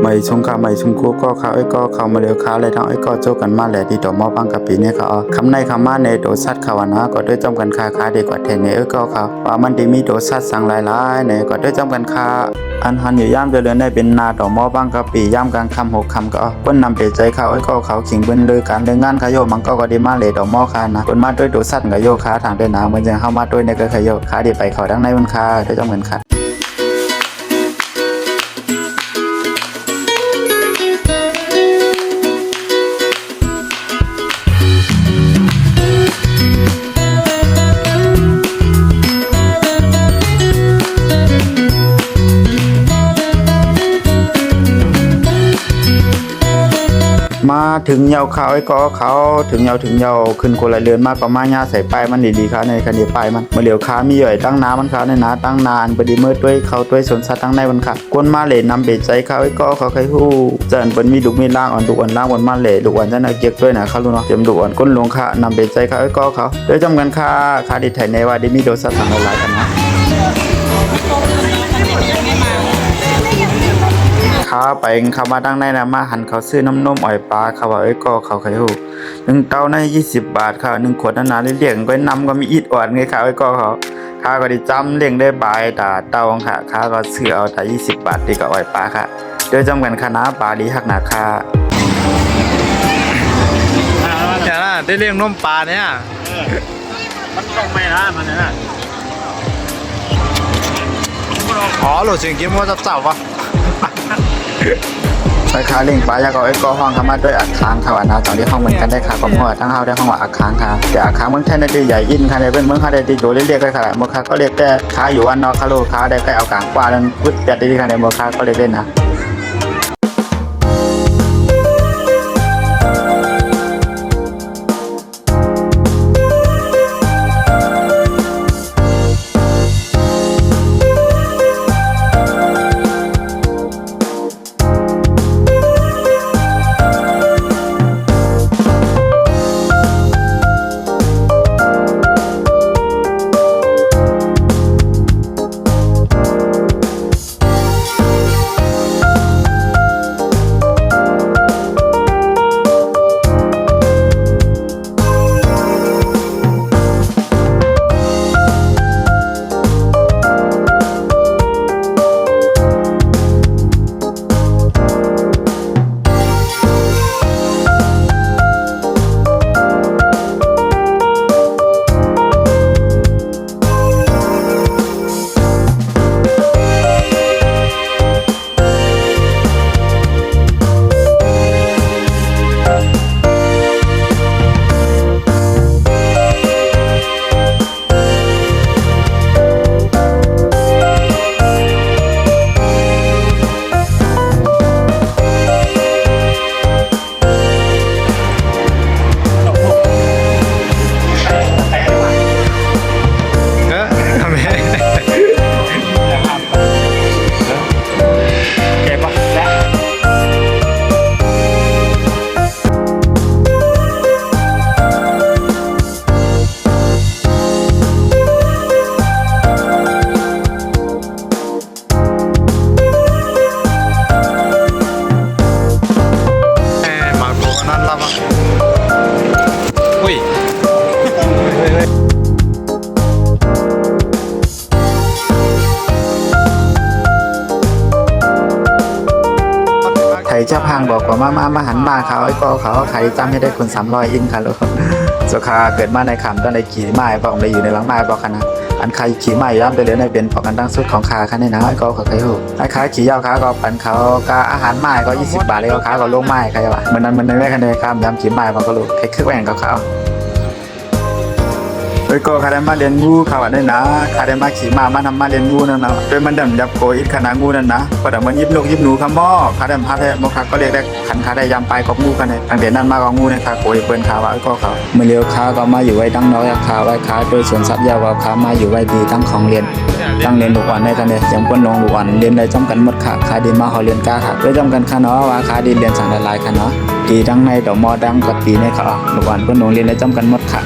ไม่ชงข้าไม่ชงคู่ก็เขาไอ้ก็เขามาเลี้ยวขาเลยทั้งไอ้ก็โจกันมาแหละที่ต่อมอบังกับปีเนี่ยเขาคำในคำมาในโดสัตเขานะก็ด้วยจำกันค่าเด็กกว่าเทนเนี่ยก็เขาว่ามันได้มีโดสัตสั่งหลายๆเนี่ยก็ด้วยจำกันค่าอันหันอยู่ย่ามเดือนได้เป็นนาต่อมอบังกับปีย่ามกลางคำ6 คำก็เปิ้นนำไปใจเขาไอ้ก็เขาขิงเบิ้นเลยการเรื่องงานขยโยมันก็ได้มาเลยต่อมอคานะเปิ้นมาด้วยโดสัตกับโยขาทางด้วยน้ำเหมือนจะเข้ามาด้วยในก็ขยโยขาเดี๋ยวไปเขาดังในมันค่าด้วยจำกันค่ามาถึงเยาเขาไอ้ก็เขาถึงเยาขึ้นคนละเรือนมากก็มาญาใส่ป้ายมันดีๆค่ะในคันเดียป้ายมันมาเหลียวขามีใหญ่ตั้งน้ำมันค่ะในนาตั้งนานบดีเมื่อด้วยเขาด้วยสนสัตว์ตั้งในมันค่ะก้นมาเหล่นำเบ็ดใจเขาไอ้ก็เขาใครฮู้เจินเป็นมีดุมีล่างอ่อนดุอ่อนล่างบนมาเหล่ดุอ่อนจะน่าเกียกด้วยนะเขารู้เนาะเตรียมดุอ่อนก้นลงค่ะนำเบ็ดใจเขาไอ้ก็เขาด้วยจำกันค่าดิไทยในว่าได้มีโดสัตว์สั่งหลายกันนะขาไปเขามาดังในนะมาหันเขาซื้อน้ำนมอ่อยปลาเขาว่าก็เขาใครฮู้1 เต้าใน20 บาทค่ะ1 ขวดนานๆเลี้ยงก็นำก็มีอิดอ่อนไงค่ะก็เขาข้าก็ได้จำเลี้ยงได้บายแต่เต้าค่ะข้าก็ซื้อเอาแต่20 บาทที่ก็อ่อยปลาค่ะโดยจำกันคณะปลาดีหักหนาค่ะเนี่ยนะได้เลี้ยงนมปลาเนี่ยมันต้องไม่นะมันนะอ๋อหลุดเสียงกิ้มว่าจะจับวะไปค้าเลี้ยงปลายาก็ไอ้ก็ห้องเข้ามาด้วยอักค้างค่ะนะตอนที่ห้องเหมือนกันได้ค่ะก็หัวทั้งเฮาได้ห้องว่าอักค้างค่ะแต่อักค้างเมืองไทยได้ใหญ่อินค่ะได้เป็นเมืองค่ะได้ตีโดเรียกได้ค่ะเมืองค่ะก็เรียกแต่ค้าอยู่อันนอกคาโลค้าได้ใกล้เอากลางกว่าแล้วพุทธจัดได้ค่ะในเมืองค่ะก็เรียกเล่นนะเจ้าพังบอกว่ามาหันมาเขาไอ้ก็เขาใครจำให้ได้คน300อินค่ะลูกสุขาเกิดมาในคำตอนในขี่ไม้บอกเลยอยู่ในหลังไม้บอกกันนะอันใครขี่ไม้ย่ำไปเลยในเป็นพอกันตั้งสุดของขาคันนี้นะไอ้ก็เขาใครหูไอ้ขาขี่ยาวขาก็ปันเขาก็อาหารไม้ก็20 บาทเลยขาก็ลงไม้ใครวะมันนั้นมันไม่คันใดครับยำขี่ไม้มันก็ลูกใครคึกแหวนกับเขาโดยก็คาได้มาเรียนงูเขาได้นะคาได้มาขี่มาทำมาเรียนงูนั่นนะโดยมันดั่งยับโกอิดขนาดงูนั่นนะก็ดั่งมันยิบนกยิบหนูคำหม้อคาได้พาได้มกคาก็เรียกได้ขันคาได้ยำปลายกับงูกันเลยตั้งแต่นั้นมากับงูเนี่ยคาโกยเปิ้นขาว่าก็เขาเมื่อเลี้ยวขาก็มาอยู่ไว้ตั้งน้อยขาไว้ขาโดยสวนสัตว์ยาวว่าขามาอยู่ไว้ดีตั้งของเรียนตั้งเรียนลูกอ่อนในกันเลยยังป้นลงลูกอ่อนเรียนได้จำกันหมดขาดีมาเขาเรียนกาค่ะโดยจำกันขาเนาะว่าขาดีเรียนสั่งหลายค่ะเนาะดีดังในดอกมอดังกับปีในเขาลูกอ่อนป้นลงเรียนได้จำกันหมดค่ะ